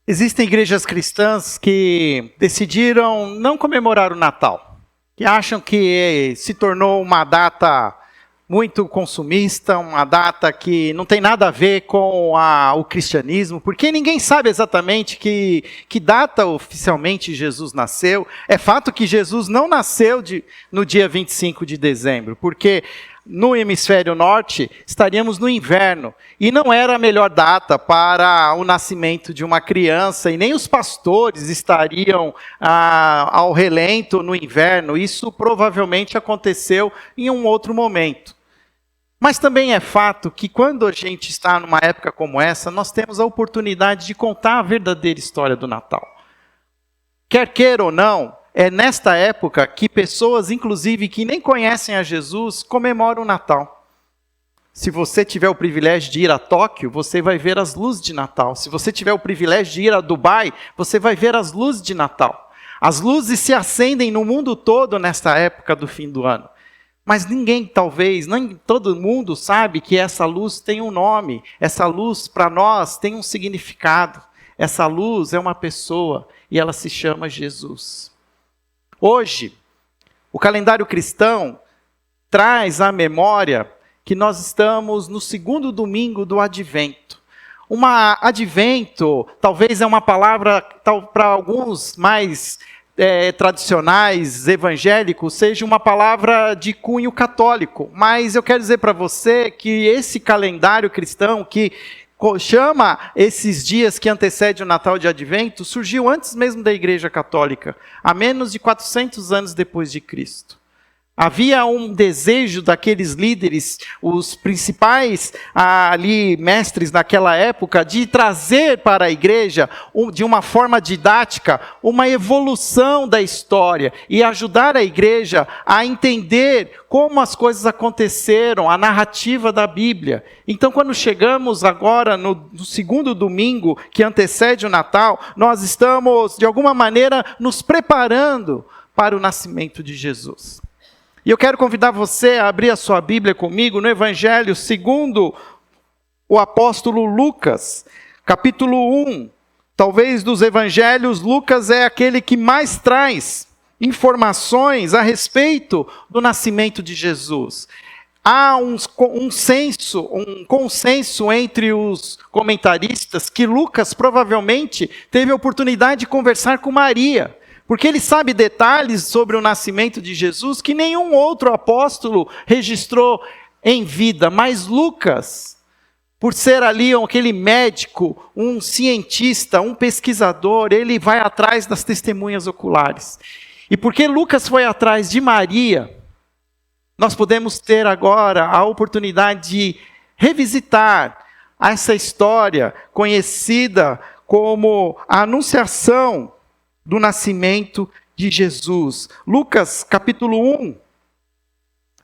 Existem igrejas cristãs que decidiram não comemorar o Natal, que acham que se tornou uma data muito consumista, uma data que não tem nada a ver com o cristianismo, porque ninguém sabe exatamente que data oficialmente Jesus nasceu. É fato que Jesus não nasceu no dia 25 de dezembro, porque no hemisfério norte estaríamos no inverno, e não era a melhor data para o nascimento de uma criança, e nem os pastores estariam ao relento no inverno. Isso provavelmente aconteceu em um outro momento. Mas também é fato que quando a gente está numa época como essa, nós temos a oportunidade de contar a verdadeira história do Natal. Quer queira ou não, é nesta época que pessoas, inclusive, que nem conhecem a Jesus, comemoram o Natal. Se você tiver o privilégio de ir a Tóquio, você vai ver as luzes de Natal. Se você tiver o privilégio de ir a Dubai, você vai ver as luzes de Natal. As luzes se acendem no mundo todo nesta época do fim do ano. Mas ninguém, talvez, nem todo mundo sabe que essa luz tem um nome. Essa luz, para nós, tem um significado. Essa luz é uma pessoa e ela se chama Jesus. Hoje, o calendário cristão traz à memória que nós estamos no segundo domingo do Advento. Advento, talvez é uma palavra, para alguns mais tradicionais, evangélicos, seja uma palavra de cunho católico. Mas eu quero dizer para você que esse calendário cristão, que chama esses dias que antecedem o Natal de Advento, surgiu antes mesmo da Igreja Católica, há menos de 400 anos depois de Cristo. Havia um desejo daqueles líderes, os principais mestres naquela época, de trazer para a igreja, de uma forma didática, uma evolução da história e ajudar a igreja a entender como as coisas aconteceram, a narrativa da Bíblia. Então, quando chegamos agora no segundo domingo que antecede o Natal, nós estamos, de alguma maneira, nos preparando para o nascimento de Jesus. E eu quero convidar você a abrir a sua Bíblia comigo no Evangelho segundo o apóstolo Lucas, capítulo 1. Talvez dos evangelhos, Lucas é aquele que mais traz informações a respeito do nascimento de Jesus. Há um consenso entre os comentaristas que Lucas provavelmente teve a oportunidade de conversar com Maria, porque ele sabe detalhes sobre o nascimento de Jesus que nenhum outro apóstolo registrou em vida. Mas Lucas, por ser ali aquele médico, um cientista, um pesquisador, ele vai atrás das testemunhas oculares. E porque Lucas foi atrás de Maria, nós podemos ter agora a oportunidade de revisitar essa história conhecida como a Anunciação do nascimento de Jesus. Lucas capítulo 1,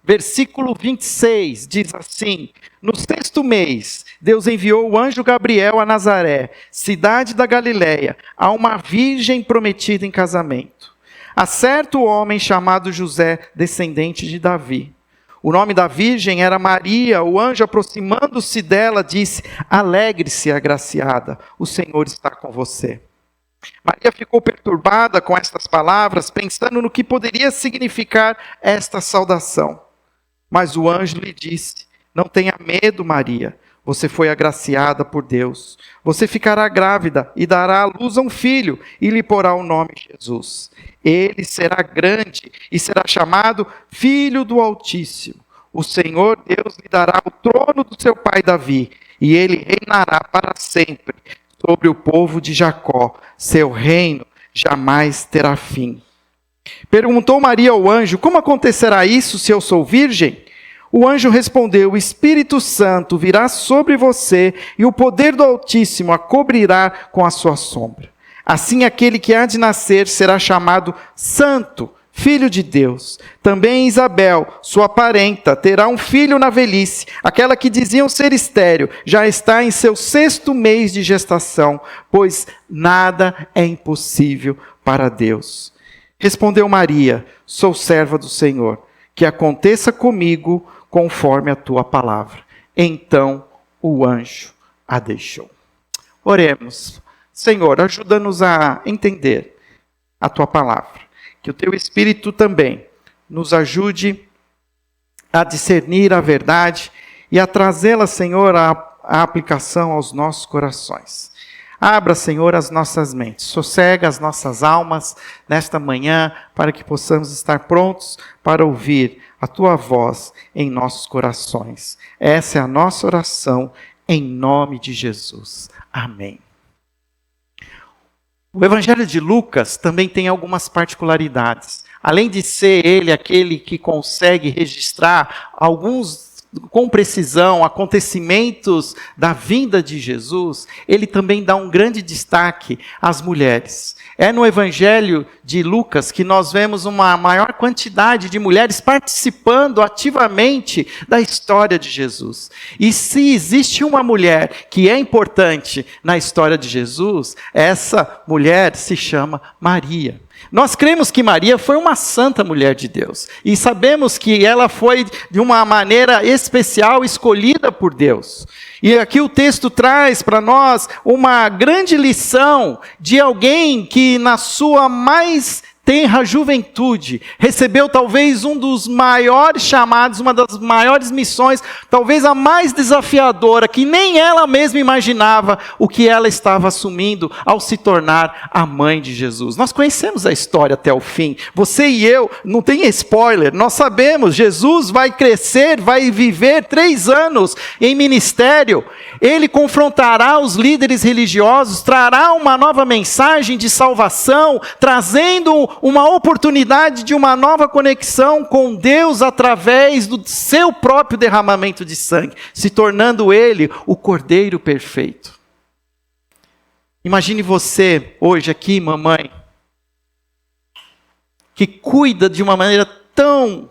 versículo 26, diz assim: no 6º mês, Deus enviou o anjo Gabriel a Nazaré, cidade da Galileia, a uma virgem prometida em casamento, a certo homem chamado José, descendente de Davi. O nome da virgem era Maria. O anjo, aproximando-se dela, disse: alegre-se, agraciada, o Senhor está com você. Maria ficou perturbada com estas palavras, pensando no que poderia significar esta saudação. Mas o anjo lhe disse: não tenha medo, Maria, você foi agraciada por Deus. Você ficará grávida e dará à luz a um filho, e lhe porá o nome Jesus. Ele será grande e será chamado Filho do Altíssimo. O Senhor Deus lhe dará o trono do seu pai Davi, e ele reinará para sempre sobre o povo de Jacó. Seu reino jamais terá fim. Perguntou Maria ao anjo: como acontecerá isso se eu sou virgem? O anjo respondeu: o Espírito Santo virá sobre você e o poder do Altíssimo a cobrirá com a sua sombra. Assim aquele que há de nascer será chamado Santo, Filho de Deus. Também Isabel, sua parenta, terá um filho na velhice. Aquela que diziam ser estéril já está em seu 6º mês de gestação, pois nada é impossível para Deus. Respondeu Maria: sou serva do Senhor, que aconteça comigo conforme a tua palavra. Então o anjo a deixou. Oremos. Senhor, ajuda-nos a entender a Tua palavra. Que o Teu Espírito também nos ajude a discernir a verdade e a trazê-la, Senhor, à aplicação aos nossos corações. Abra, Senhor, as nossas mentes, sossega as nossas almas nesta manhã, para que possamos estar prontos para ouvir a Tua voz em nossos corações. Essa é a nossa oração, em nome de Jesus. Amém. O Evangelho de Lucas também tem algumas particularidades. Além de ser ele aquele que consegue registrar com precisão, acontecimentos da vinda de Jesus, ele também dá um grande destaque às mulheres. É no Evangelho de Lucas que nós vemos uma maior quantidade de mulheres participando ativamente da história de Jesus. E se existe uma mulher que é importante na história de Jesus, essa mulher se chama Maria. Nós cremos que Maria foi uma santa mulher de Deus. E sabemos que ela foi, de uma maneira especial, escolhida por Deus. E aqui o texto traz para nós uma grande lição de alguém que, na sua mais tenra juventude, recebeu talvez um dos maiores chamados, uma das maiores missões, talvez a mais desafiadora, que nem ela mesma imaginava o que ela estava assumindo ao se tornar a mãe de Jesus. Nós conhecemos a história até o fim. Você e eu, não tem spoiler, nós sabemos, Jesus vai crescer, vai viver 3 anos em ministério. Ele confrontará os líderes religiosos, trará uma nova mensagem de salvação, trazendo uma oportunidade de uma nova conexão com Deus através do seu próprio derramamento de sangue, se tornando ele o Cordeiro perfeito. Imagine você hoje aqui, mamãe, que cuida de uma maneira tão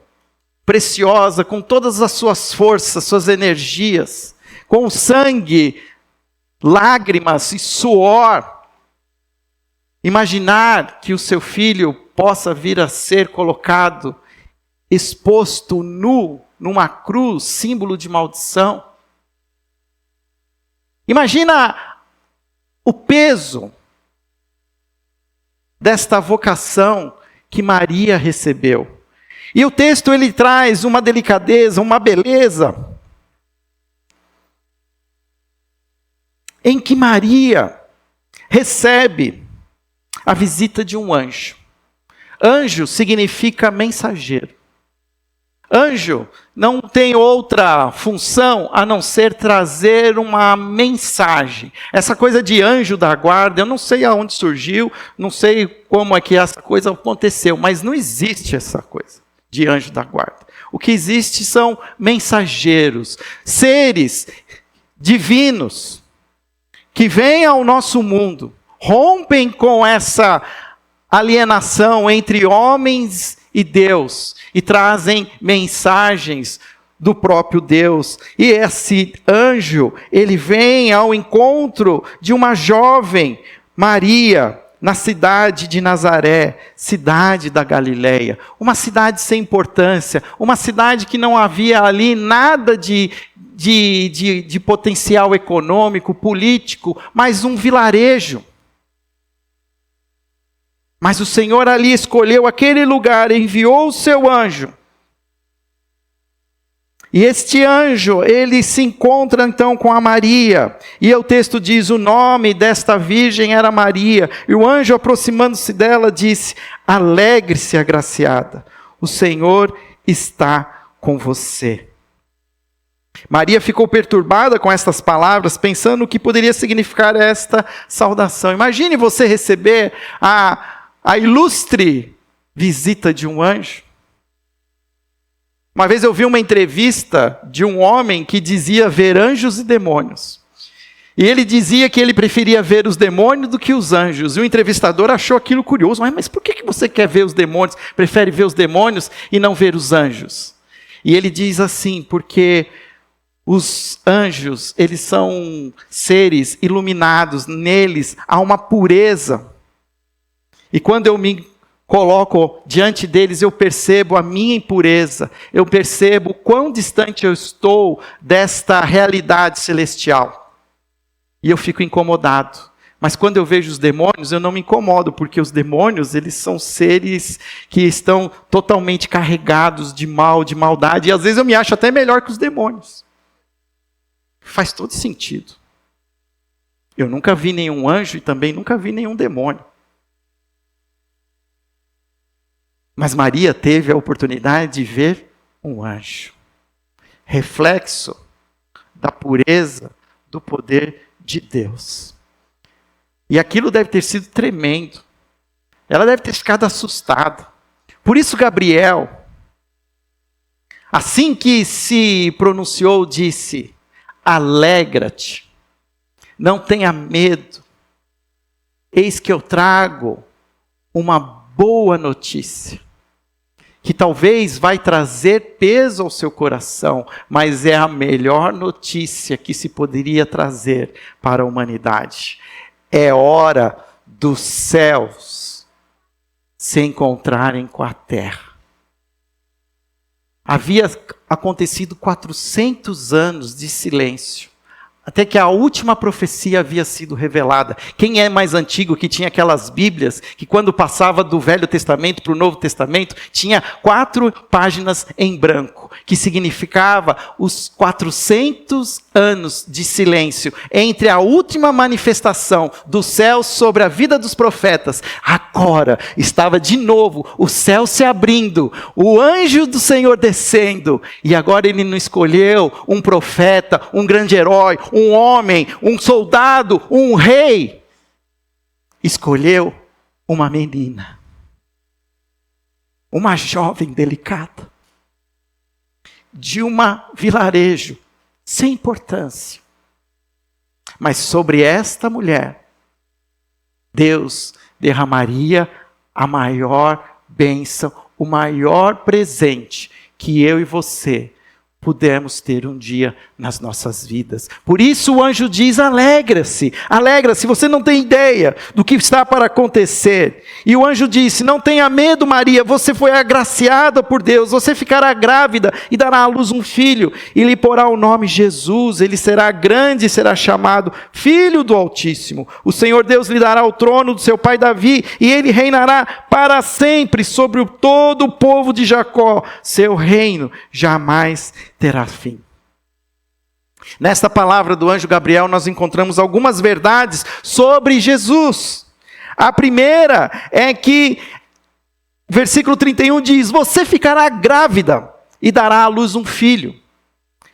preciosa, com todas as suas forças, suas energias, com sangue, lágrimas e suor. Imaginar que o seu filho possa vir a ser colocado, exposto nu, numa cruz, símbolo de maldição. Imagina o peso desta vocação que Maria recebeu. E o texto ele traz uma delicadeza, uma beleza, em que Maria recebe a visita de um anjo. Anjo significa mensageiro. Anjo não tem outra função a não ser trazer uma mensagem. Essa coisa de anjo da guarda, eu não sei aonde surgiu, não sei como é que essa coisa aconteceu, mas não existe essa coisa de anjo da guarda. O que existe são mensageiros, seres divinos, que vêm ao nosso mundo, rompem com essa alienação entre homens e Deus e trazem mensagens do próprio Deus. E esse anjo, ele vem ao encontro de uma jovem, Maria, na cidade de Nazaré, cidade da Galileia, uma cidade sem importância, uma cidade que não havia ali nada de potencial econômico, político, mas um vilarejo. Mas o Senhor ali escolheu aquele lugar, enviou o seu anjo. E este anjo, ele se encontra então com a Maria. E o texto diz, o nome desta virgem era Maria. E o anjo, aproximando-se dela, disse, alegre-se, agraciada, o Senhor está com você. Maria ficou perturbada com estas palavras, pensando o que poderia significar esta saudação. Imagine você receber a ilustre visita de um anjo. Uma vez eu vi uma entrevista de um homem que dizia ver anjos e demônios. E ele dizia que ele preferia ver os demônios do que os anjos. E o entrevistador achou aquilo curioso. Mas por que você quer ver os demônios? Prefere ver os demônios e não ver os anjos? E ele diz assim, porque os anjos, eles são seres iluminados. Neles há uma pureza. E quando eu me coloco diante deles, eu percebo a minha impureza, eu percebo quão distante eu estou desta realidade celestial. E eu fico incomodado, Mas quando eu vejo os demônios, eu não me incomodo, porque os demônios, eles são seres que estão totalmente carregados de mal, de maldade, e às vezes eu me acho até melhor que os demônios. Faz todo sentido. Eu nunca vi nenhum anjo e também nunca vi nenhum demônio. Mas Maria teve a oportunidade de ver um anjo. Reflexo da pureza, do poder de Deus. E aquilo deve ter sido tremendo. Ela deve ter ficado assustada. Por isso Gabriel, assim que se pronunciou, disse: alegra-te, não tenha medo, eis que eu trago uma boa notícia, que talvez vai trazer peso ao seu coração, mas é a melhor notícia que se poderia trazer para a humanidade. É hora dos céus se encontrarem com a terra. Havia acontecido 400 anos de silêncio, até que a última profecia havia sido revelada. Quem é mais antigo que tinha aquelas Bíblias, que quando passava do Velho Testamento para o Novo Testamento, tinha 4 páginas em branco, que significava os 400 anos de silêncio entre a última manifestação do céu sobre a vida dos profetas. Agora estava de novo o céu se abrindo, o anjo do Senhor descendo, e agora ele não escolheu um profeta, um grande herói, um homem, um soldado, um rei. Escolheu uma menina, uma jovem delicada, de um vilarejo sem importância. Mas sobre esta mulher, Deus derramaria a maior bênção, o maior presente que eu e você pudemos ter um dia nas nossas vidas. Por isso o anjo diz: alegra-se, alegra-se. Você não tem ideia do que está para acontecer. E o anjo disse: não tenha medo, Maria, você foi agraciada por Deus, você ficará grávida e dará à luz um filho, e lhe porá o nome Jesus. Ele será grande e será chamado Filho do Altíssimo. O Senhor Deus lhe dará o trono do seu pai Davi, e ele reinará para sempre sobre todo o povo de Jacó. Seu reino jamais terá fim. Nesta palavra do anjo Gabriel, nós encontramos algumas verdades sobre Jesus. A primeira é que, versículo 31 diz: você ficará grávida e dará à luz um filho.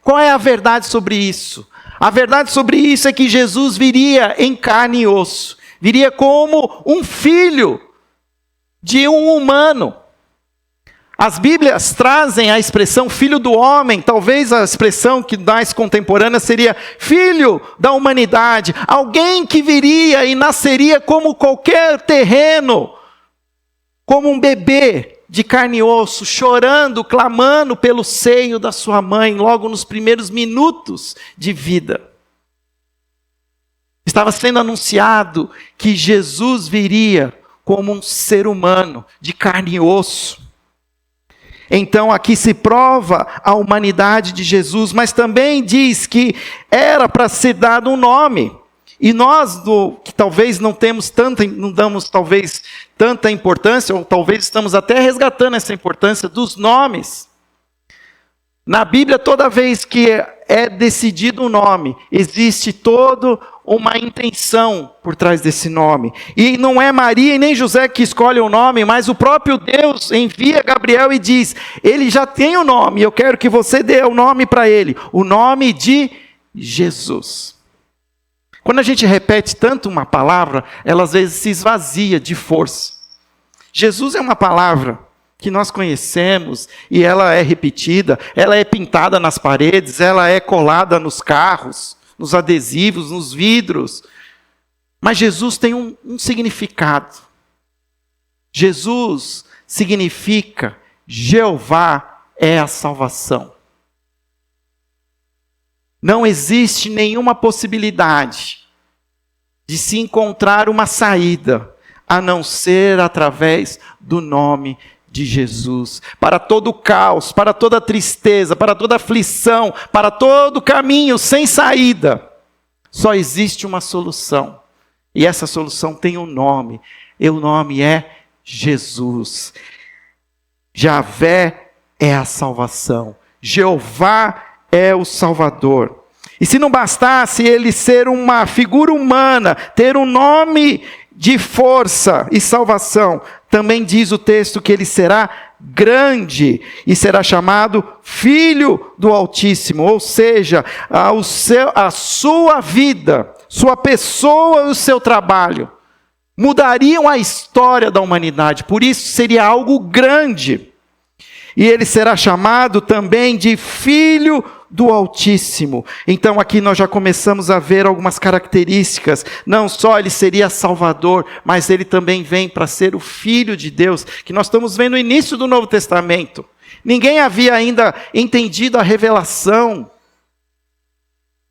Qual é a verdade sobre isso? A verdade sobre isso é que Jesus viria em carne e osso, viria como um filho de um humano. As Bíblias trazem a expressão filho do homem, talvez a expressão que mais contemporânea seria filho da humanidade, alguém que viria e nasceria como qualquer terreno, como um bebê de carne e osso, chorando, clamando pelo seio da sua mãe, logo nos primeiros minutos de vida. Estava sendo anunciado que Jesus viria como um ser humano de carne e osso. Então aqui se prova a humanidade de Jesus, mas também diz que era para ser dado um nome. E nós, que talvez não damos talvez tanta importância, ou talvez estamos até resgatando essa importância dos nomes. Na Bíblia, toda vez que é decidido um nome, existe toda uma intenção por trás desse nome. E não é Maria e nem José que escolhem o nome, mas o próprio Deus envia Gabriel e diz: ele já tem o nome, eu quero que você dê o nome para ele, o nome de Jesus. Quando a gente repete tanto uma palavra, ela às vezes se esvazia de força. Jesus é uma palavra que nós conhecemos, e ela é repetida, ela é pintada nas paredes, ela é colada nos carros, nos adesivos, nos vidros. Mas Jesus tem um significado. Jesus significa Jeová é a salvação. Não existe nenhuma possibilidade de se encontrar uma saída, a não ser através do nome de Jesus. Para todo o caos, para toda a tristeza, para toda a aflição, para todo caminho sem saída, só existe uma solução. E essa solução tem um nome, e o nome é Jesus. Javé é a salvação, Jeová é o Salvador. E se não bastasse ele ser uma figura humana, ter um nome de força e salvação, também diz o texto que ele será grande e será chamado Filho do Altíssimo, ou seja, a sua vida, sua pessoa e o seu trabalho mudariam a história da humanidade, por isso seria algo grande. E ele será chamado também de Filho do Altíssimo. Então aqui nós já começamos a ver algumas características. Não só ele seria Salvador, mas ele também vem para ser o Filho de Deus, que nós estamos vendo no início do Novo Testamento. Ninguém havia ainda entendido a revelação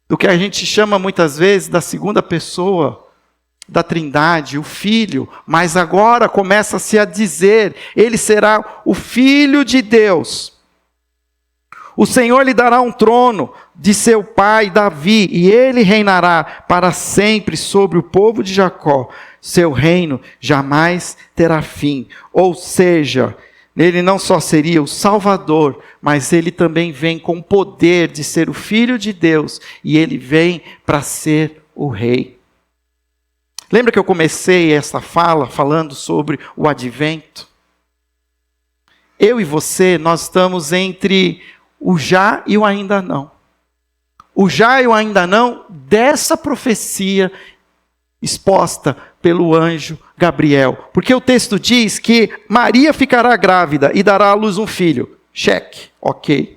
do que a gente chama muitas vezes da segunda pessoa da Trindade, o Filho, mas agora começa-se a dizer, ele será o Filho de Deus. O Senhor lhe dará um trono de seu pai Davi, e ele reinará para sempre sobre o povo de Jacó. Seu reino jamais terá fim. Ou seja, ele não só seria o Salvador, mas ele também vem com o poder de ser o Filho de Deus, e ele vem para ser o Rei. Lembra que eu comecei essa fala falando sobre o advento? Eu e você, nós estamos entre o já e o ainda não. O já e o ainda não dessa profecia exposta pelo anjo Gabriel. Porque o texto diz que Maria ficará grávida e dará à luz um filho. Cheque, ok.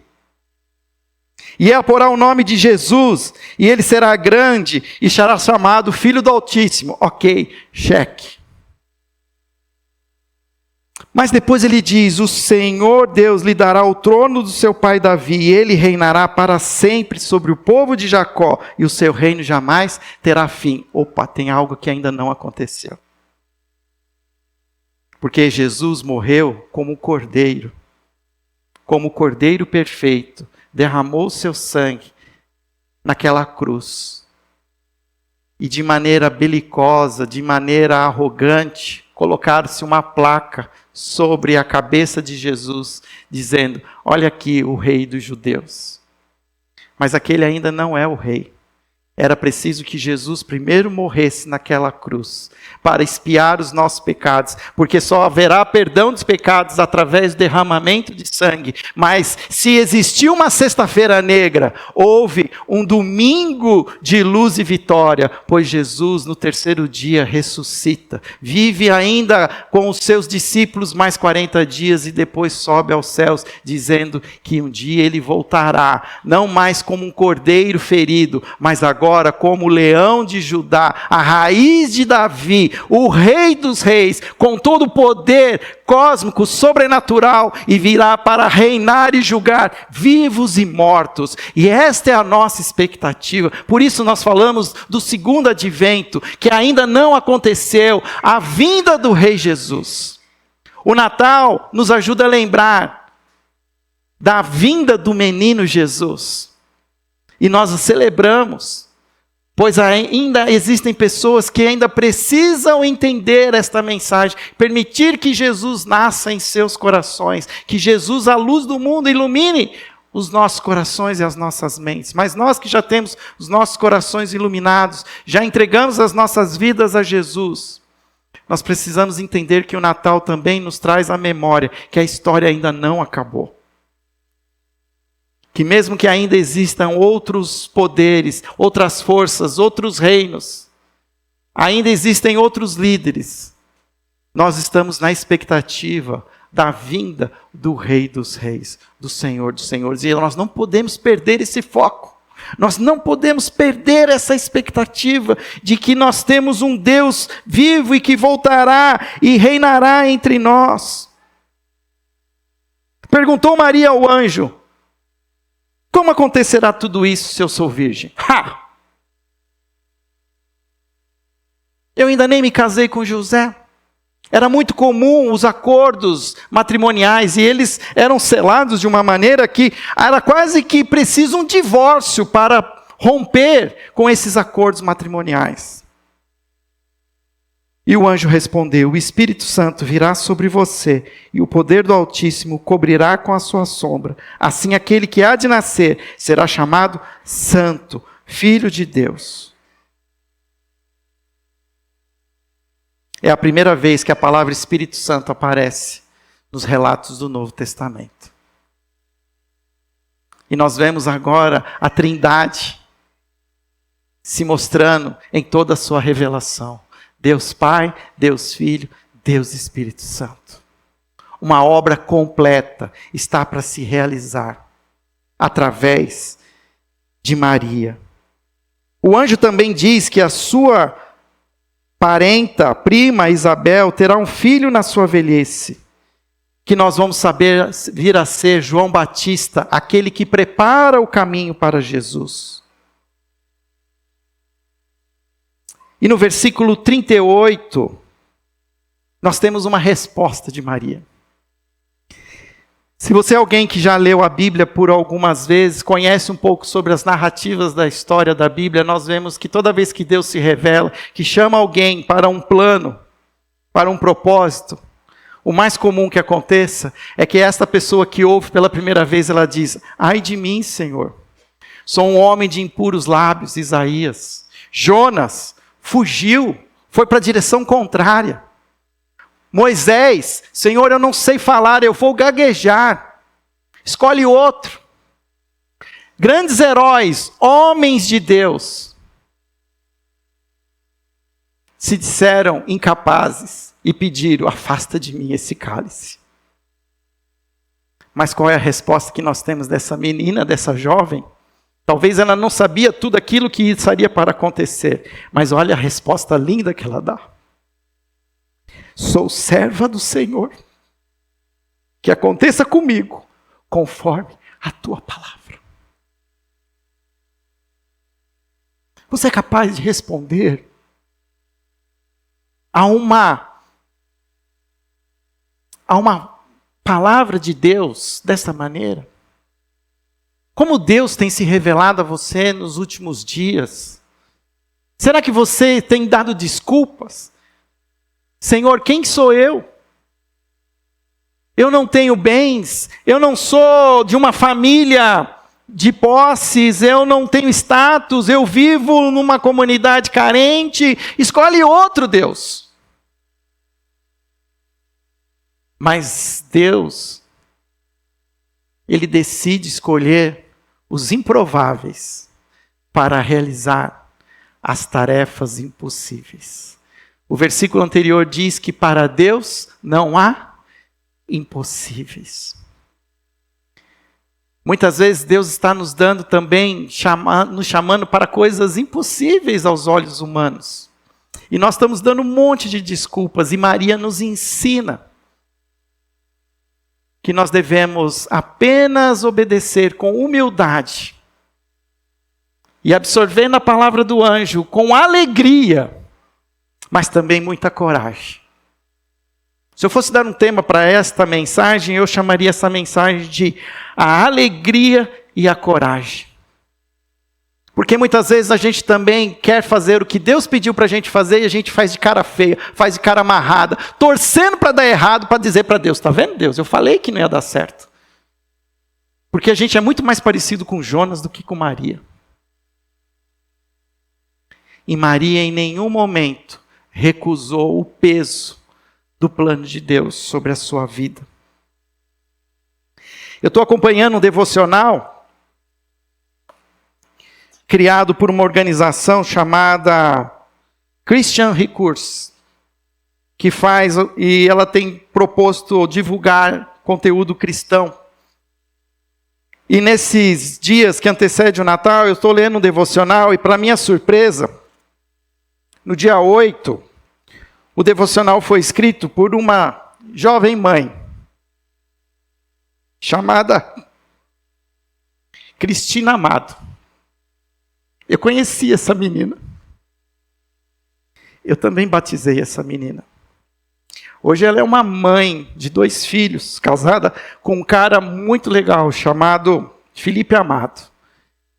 E ela porá o nome de Jesus, e ele será grande, e será chamado Filho do Altíssimo. Ok, cheque. Mas depois ele diz, o Senhor Deus lhe dará o trono do seu pai Davi, e ele reinará para sempre sobre o povo de Jacó, e o seu reino jamais terá fim. Opa, tem algo que ainda não aconteceu. Porque Jesus morreu como cordeiro perfeito, derramou o seu sangue naquela cruz. E de maneira belicosa, de maneira arrogante, colocaram-se uma placa sobre a cabeça de Jesus, dizendo, olha aqui o rei dos judeus. Mas aquele ainda não é o rei. Era preciso que Jesus primeiro morresse naquela cruz, para expiar os nossos pecados, porque só haverá perdão dos pecados através do derramamento de sangue. Mas se existiu uma sexta-feira negra, houve um domingo de luz e vitória, pois Jesus no terceiro dia ressuscita, vive ainda com os seus discípulos mais 40 dias e depois sobe aos céus, dizendo que um dia ele voltará, não mais como um cordeiro ferido, mas agora como o leão de Judá, a raiz de Davi, o rei dos reis, com todo o poder cósmico, sobrenatural, e virá para reinar e julgar vivos e mortos. E esta é a nossa expectativa. Por isso nós falamos do segundo advento, que ainda não aconteceu, a vinda do Rei Jesus. O Natal nos ajuda a lembrar da vinda do menino Jesus. E nós o celebramos. Pois ainda existem pessoas que ainda precisam entender esta mensagem, permitir que Jesus nasça em seus corações, que Jesus, a luz do mundo, ilumine os nossos corações e as nossas mentes. Mas nós que já temos os nossos corações iluminados, já entregamos as nossas vidas a Jesus, nós precisamos entender que o Natal também nos traz a memória que a história ainda não acabou. Que mesmo que ainda existam outros poderes, outras forças, outros reinos, ainda existem outros líderes, nós estamos na expectativa da vinda do Rei dos Reis, do Senhor dos Senhores. E nós não podemos perder esse foco. Nós não podemos perder essa expectativa de que nós temos um Deus vivo e que voltará e reinará entre nós. Perguntou Maria ao anjo, como acontecerá tudo isso se eu sou virgem? Eu ainda nem me casei com José. Era muito comum os acordos matrimoniais e eles eram selados de uma maneira que era quase que preciso um divórcio para romper com esses acordos matrimoniais. E o anjo respondeu: o Espírito Santo virá sobre você, e o poder do Altíssimo cobrirá com a sua sombra. Assim aquele que há de nascer será chamado Santo, Filho de Deus. É a primeira vez que a palavra Espírito Santo aparece nos relatos do Novo Testamento. E nós vemos agora a Trindade se mostrando em toda a sua revelação. Deus Pai, Deus Filho, Deus Espírito Santo. Uma obra completa está para se realizar através de Maria. O anjo também diz que a sua parenta, prima Isabel, terá um filho na sua velhice, que nós vamos saber vir a ser João Batista, aquele que prepara o caminho para Jesus. E no versículo 38, nós temos uma resposta de Maria. Se você é alguém que já leu a Bíblia por algumas vezes, conhece um pouco sobre as narrativas da história da Bíblia, nós vemos que toda vez que Deus se revela, que chama alguém para um plano, para um propósito, o mais comum que aconteça é que esta pessoa que ouve pela primeira vez, ela diz: ai de mim, Senhor, sou um homem de impuros lábios. Isaías. Jonas fugiu, foi para a direção contrária. Moisés: Senhor, eu não sei falar, eu vou gaguejar. Escolhe outro. Grandes heróis, homens de Deus, se disseram incapazes e pediram: afasta de mim esse cálice. Mas qual é a resposta que nós temos dessa menina, dessa jovem? Talvez ela não sabia tudo aquilo que estaria para acontecer, mas olha a resposta linda que ela dá. Sou serva do Senhor, que aconteça comigo conforme a tua palavra. Você é capaz de responder a uma palavra de Deus desta maneira? Como Deus tem se revelado a você nos últimos dias? Será que você tem dado desculpas? Senhor, quem sou eu? Eu não tenho bens, eu não sou de uma família de posses, eu não tenho status, eu vivo numa comunidade carente. Escolhe outro Deus. Mas Deus, Ele decide escolher os improváveis para realizar as tarefas impossíveis. O versículo anterior diz que para Deus não há impossíveis. Muitas vezes Deus está nos dando também, nos chamando para coisas impossíveis aos olhos humanos. E nós estamos dando um monte de desculpas, e Maria nos ensina que nós devemos apenas obedecer com humildade e absorvendo a palavra do anjo com alegria, mas também muita coragem. Se eu fosse dar um tema para esta mensagem, eu chamaria essa mensagem de a alegria e a coragem. Porque muitas vezes a gente também quer fazer o que Deus pediu para a gente fazer e a gente faz de cara feia, faz de cara amarrada, torcendo para dar errado, para dizer para Deus: está vendo, Deus, eu falei que não ia dar certo. Porque a gente é muito mais parecido com Jonas do que com Maria. E Maria em nenhum momento recusou o peso do plano de Deus sobre a sua vida. Eu estou acompanhando um devocional criado por uma organização chamada Christian Recourse, que faz, e ela tem proposto divulgar conteúdo cristão. E nesses dias que antecedem o Natal, eu estou lendo um devocional, e para minha surpresa, no dia 8, o devocional foi escrito por uma jovem mãe, chamada Cristina Amado. Eu conheci essa menina. Eu também batizei essa menina. Hoje ela é uma mãe de 2 filhos, casada com um cara muito legal, chamado Felipe Amado.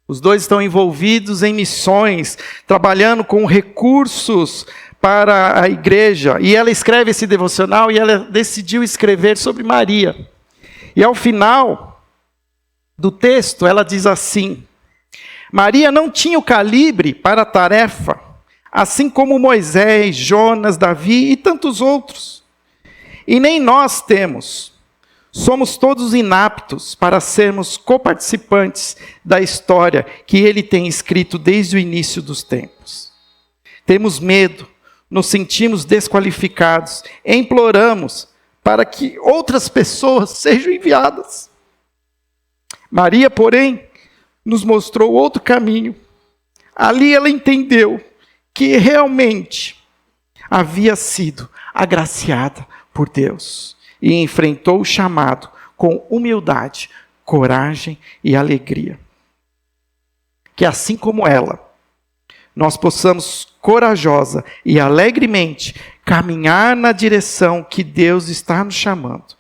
Os dois estão envolvidos em missões, trabalhando com recursos para a igreja, e ela escreve esse devocional, e ela decidiu escrever sobre Maria. E ao final do texto, ela diz assim: Maria não tinha o calibre para a tarefa, assim como Moisés, Jonas, Davi e tantos outros. E nem nós temos. Somos todos inaptos para sermos coparticipantes da história que ele tem escrito desde o início dos tempos. Temos medo, nos sentimos desqualificados, imploramos para que outras pessoas sejam enviadas. Maria, porém, nos mostrou outro caminho. Ali ela entendeu que realmente havia sido agraciada por Deus e enfrentou o chamado com humildade, coragem e alegria. Que assim como ela, nós possamos corajosa e alegremente caminhar na direção que Deus está nos chamando,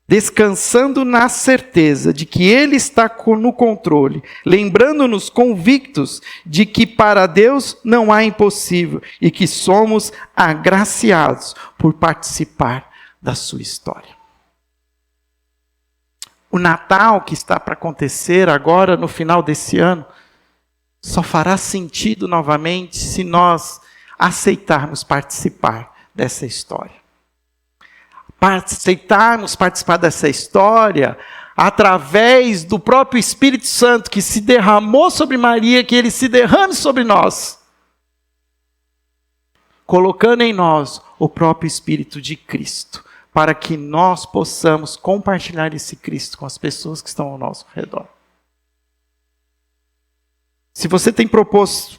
descansando na certeza de que Ele está no controle, lembrando-nos convictos de que para Deus não há impossível e que somos agraciados por participar da sua história. O Natal que está para acontecer agora no final desse ano só fará sentido novamente se nós aceitarmos participar dessa história. Aceitarmos participar dessa história através do próprio Espírito Santo que se derramou sobre Maria, que ele se derrame sobre nós, colocando em nós o próprio Espírito de Cristo, para que nós possamos compartilhar esse Cristo com as pessoas que estão ao nosso redor. Se você tem proposto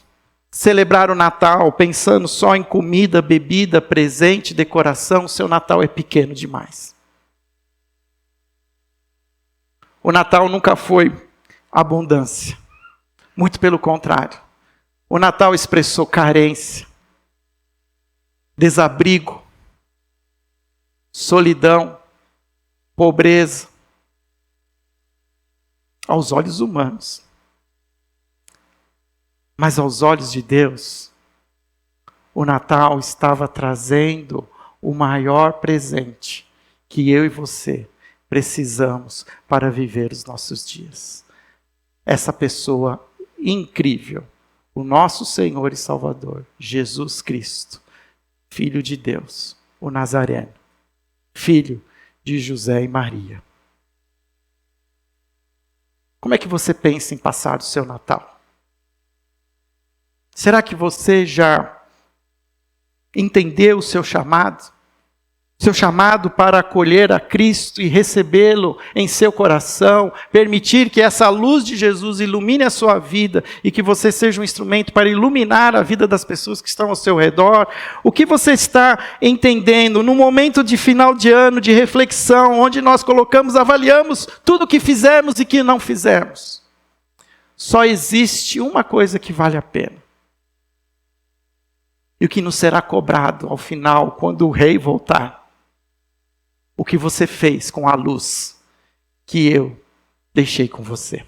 celebrar o Natal pensando só em comida, bebida, presente, decoração, seu Natal é pequeno demais. O Natal nunca foi abundância. Muito pelo contrário. O Natal expressou carência, desabrigo, solidão, pobreza, aos olhos humanos. Mas aos olhos de Deus, o Natal estava trazendo o maior presente que eu e você precisamos para viver os nossos dias. Essa pessoa incrível, o nosso Senhor e Salvador, Jesus Cristo, Filho de Deus, o Nazareno, filho de José e Maria. Como é que você pensa em passar o seu Natal? Será que você já entendeu o seu chamado? Seu chamado para acolher a Cristo e recebê-lo em seu coração, permitir que essa luz de Jesus ilumine a sua vida e que você seja um instrumento para iluminar a vida das pessoas que estão ao seu redor. O que você está entendendo no momento de final de ano, de reflexão, onde nós avaliamos tudo o que fizemos e que não fizemos? Só existe uma coisa que vale a pena. E o que nos será cobrado ao final, quando o rei voltar? O que você fez com a luz que eu deixei com você?